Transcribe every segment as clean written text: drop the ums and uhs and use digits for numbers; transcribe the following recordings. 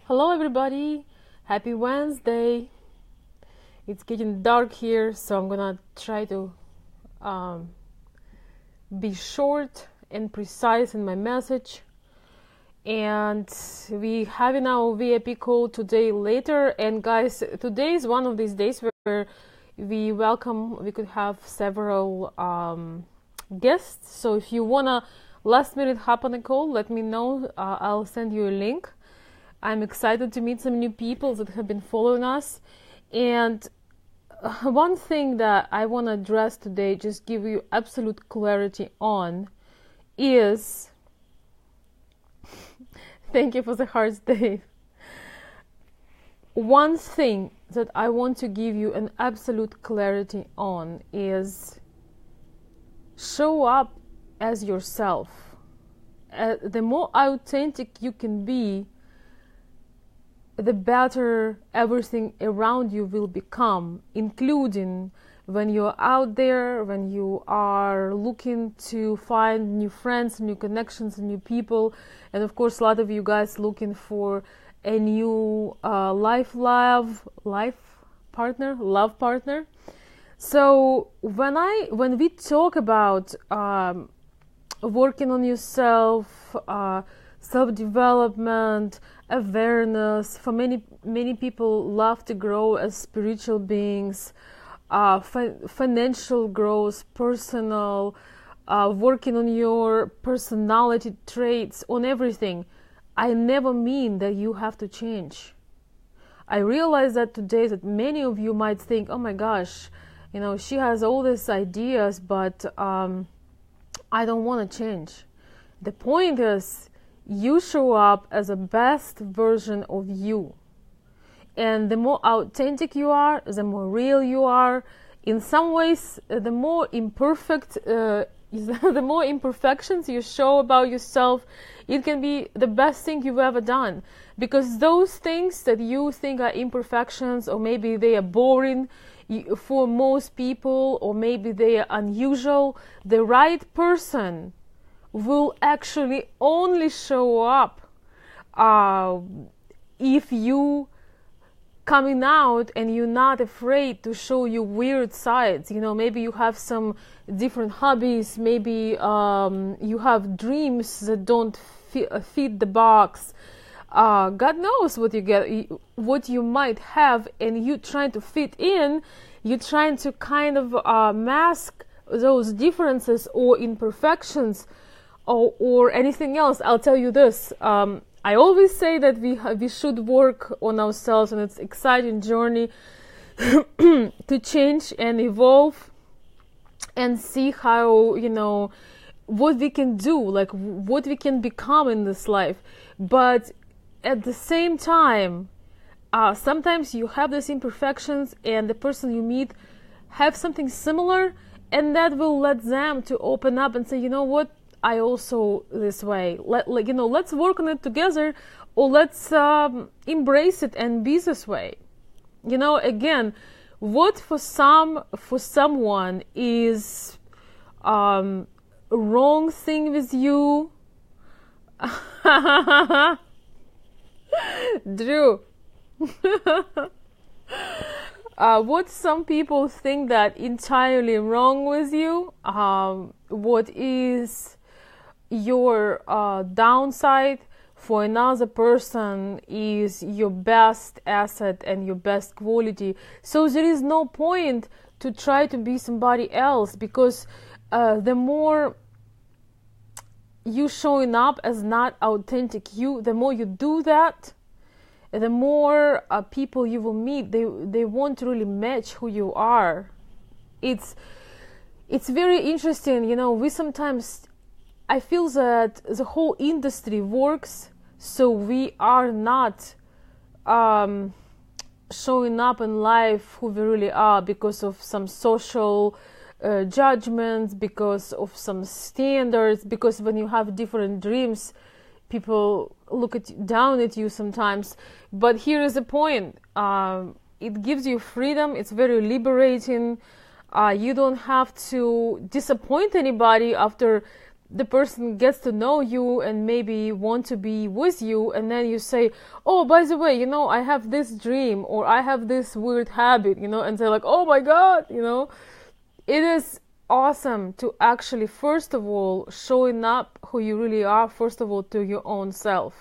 Hello, everybody. Happy Wednesday. It's getting dark here, so I'm gonna try to um, be short and precise in my message. And we having our VIP call today later. And guys, today is one of these days where we could have several guests. So if you wanna last minute hop on a call, let me know. I'll send you a link. I'm excited to meet some new people that have been following us. And one thing that I want to address today, just give you absolute clarity on, is thank you for the hearts, Dave. One thing that I want to give you an absolute clarity on is show up as yourself. The more authentic you can be, the better everything around you will become, including when you're out there, when you are looking to find new friends, new connections, new people, and of course a lot of you guys looking for a new love partner. So when we talk about working on yourself, self-development, awareness, for many people love to grow as spiritual beings, financial growth, personal, working on your personality traits, on everything. I never mean that you have to change. I realize that today that many of you might think, oh my gosh, she has all these ideas, but I don't want to change. The point is, you show up as the best version of you. And the more authentic you are, the more real you are. In some ways, the more imperfect, the more imperfections you show about yourself, it can be the best thing you've ever done. Because those things that you think are imperfections, or maybe they are boring for most people, or maybe they are unusual, the right person will actually only show up if you coming out and you're not afraid to show your weird sides. Maybe you have some different hobbies, maybe you have dreams that don't fit the box. God knows what you might have, and you trying to fit in, you're trying to kind of mask those differences or imperfections or anything else. I'll tell you this. I always say that we should work on ourselves, and it's an exciting journey to change and evolve and see how, what we can do, like what we can become in this life. But at the same time, sometimes you have these imperfections and the person you meet have something similar, and that will let them to open up and say, you know what, I also this way. Let's work on it together, or let's embrace it and be this way. Again, what for someone is wrong thing with you, Drew. What some people think that entirely wrong with you, what is your downside for another person is your best asset and your best quality. So there is no point to try to be somebody else, because the more you showing up as not authentic you, the more you do that, the more people you will meet, they won't really match who you are. It's very interesting. We sometimes, I feel that the whole industry works so we are not showing up in life who we really are, because of some social judgments, because of some standards, because when you have different dreams, people look down at you sometimes. But here is the point. It gives you freedom. It's very liberating. You don't have to disappoint anybody after the person gets to know you and maybe want to be with you, and then you say, oh, by the way, I have this dream, or I have this weird habit, and they're like, oh my God, it is awesome to actually, first of all, showing up who you really are, first of all, to your own self.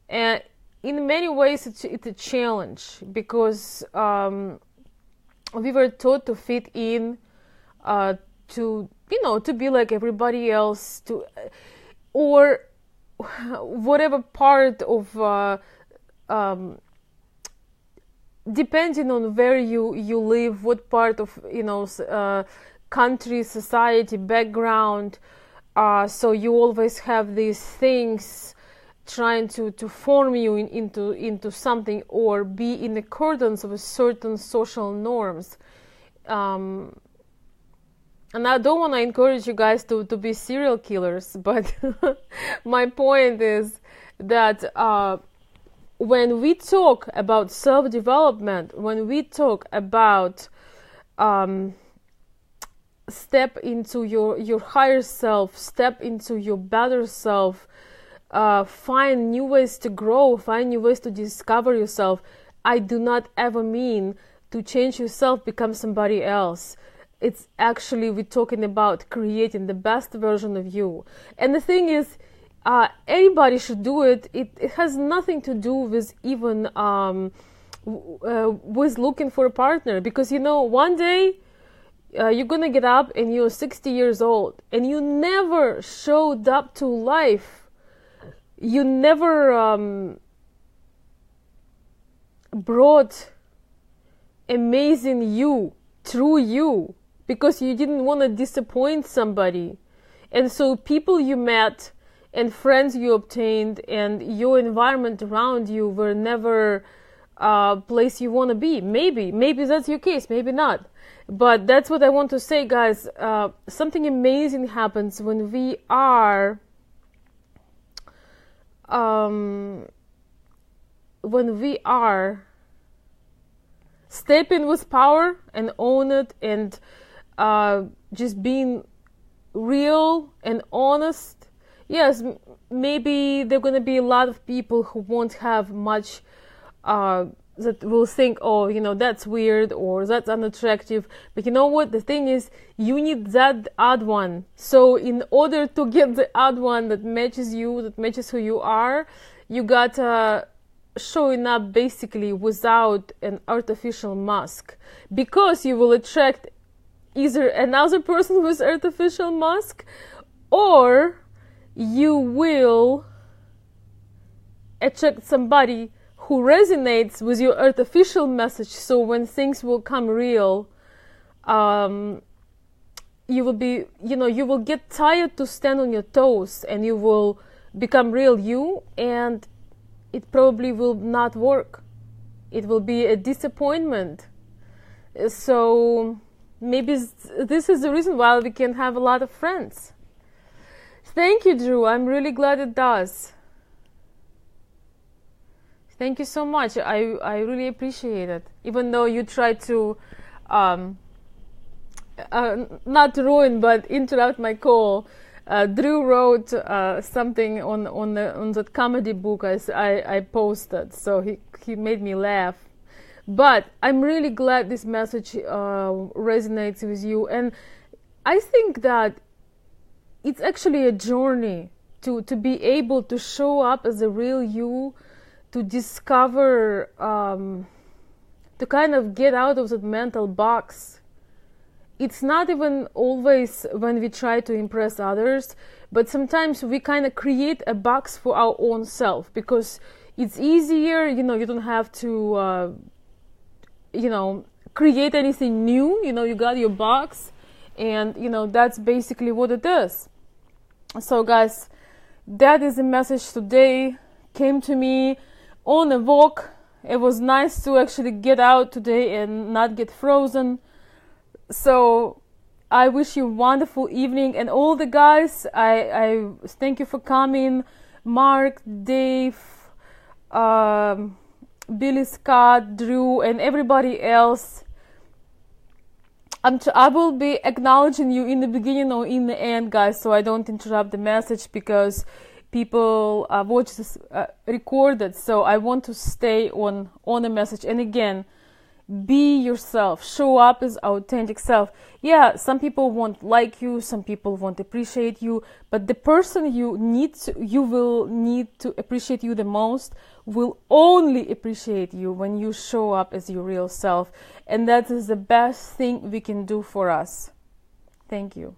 And in many ways, it's a challenge, because we were taught to fit in, to be like everybody else, or whatever part of, depending on where you live, what part of, country, society, background. So you always have these things trying to form you into something, or be in accordance with certain social norms. And I don't want to encourage you guys to be serial killers, but my point is that when we talk about self-development, when we talk about step into your higher self, step into your better self, find new ways to grow, find new ways to discover yourself, I do not ever mean to change yourself, become somebody else. It's actually, we're talking about creating the best version of you. And the thing is, anybody should do it. It has nothing to do with even with looking for a partner, because one day you're gonna get up and you're 60 years old and you never showed up to life. You never brought amazing you, true you, because you didn't want to disappoint somebody. And so people you met and friends you obtained and your environment around you were never a place you want to be. Maybe that's your case, maybe not. But that's what I want to say, guys. Something amazing happens when we are stepping with power and own it, and just being real and honest. Yes, maybe there are going to be a lot of people who won't have much, that will think, oh, that's weird or that's unattractive. But you know what? The thing is, you need that odd one. So in order to get the odd one that matches you, that matches who you are, you got showing up basically without an artificial mask, because you will attract either another person with artificial mask, or you will attract somebody who resonates with your artificial message. So when things will come real, you will be, you will get tired to stand on your toes, and you will become real you, and it probably will not work. It will be a disappointment. So maybe this is the reason why we can have a lot of friends. Thank you, Drew. I'm really glad it does. Thank you so much. I really appreciate it. Even though you tried to not ruin but interrupt my call. Drew wrote something on that comedy book I posted, so he made me laugh. But I'm really glad this message resonates with you, and I think that it's actually a journey to be able to show up as a real you, to discover, to kind of get out of that mental box. It's not even always when we try to impress others, but sometimes we kind of create a box for our own self, because it's easier, you don't have to, create anything new. You got your box, and, that's basically what it is. So, guys, that is the message today. Came to me on a walk. It was nice to actually get out today and not get frozen. So I wish you a wonderful evening, and all the guys, I thank you for coming. Mark, Dave, Billy, Scott, Drew, and everybody else. I will be acknowledging you in the beginning or in the end, guys, so I don't interrupt the message, because people watch this recorded, so I want to stay on the message. And again, be yourself, show up as authentic self. Yeah, some people won't like you, some people won't appreciate you, but the person you will need to appreciate you the most will only appreciate you when you show up as your real self. And that is the best thing we can do for us. Thank you.